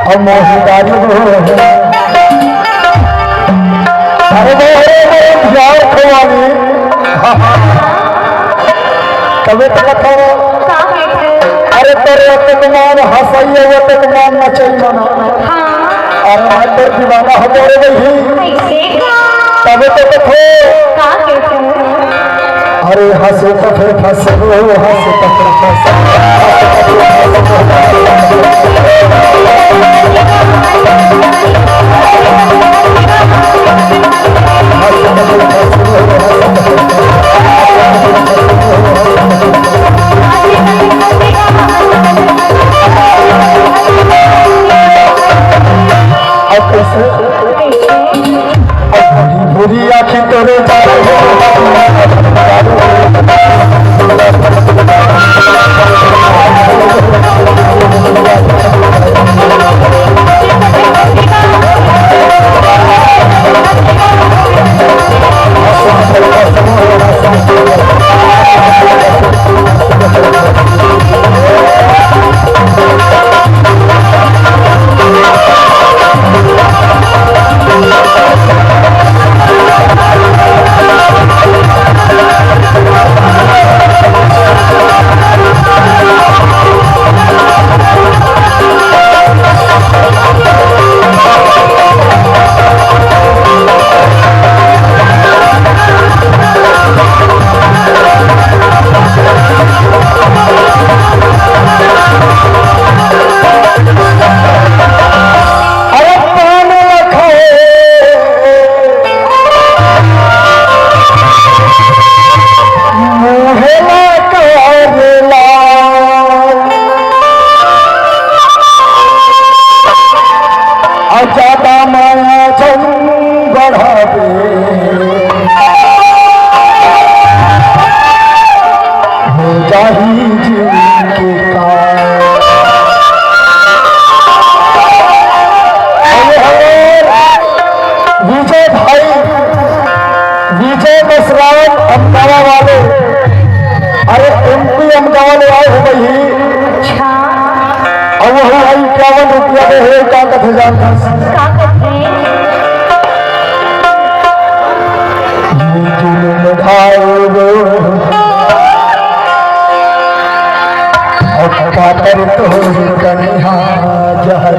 और मोहिदारी अरे यार खवानी तबे तो कथा अरे तेरे तकमान हंसाइए वो तकमान नचई मना और मातर दीवाना हो रे भाई तबे तो कथो अरे हंसे तो फिर फंसे हंसे तो फिर फंसे बुरी आखी तेरे ज्यादा माया जम बढ़ावे हो जाही जिनके विजय भाई विजय मसरान अमदावा वाले अरे MP अमदावा वाले आए हो भाई अब वो 51 रुपया दे है क्या कथे जानता और तो कनिहा जहर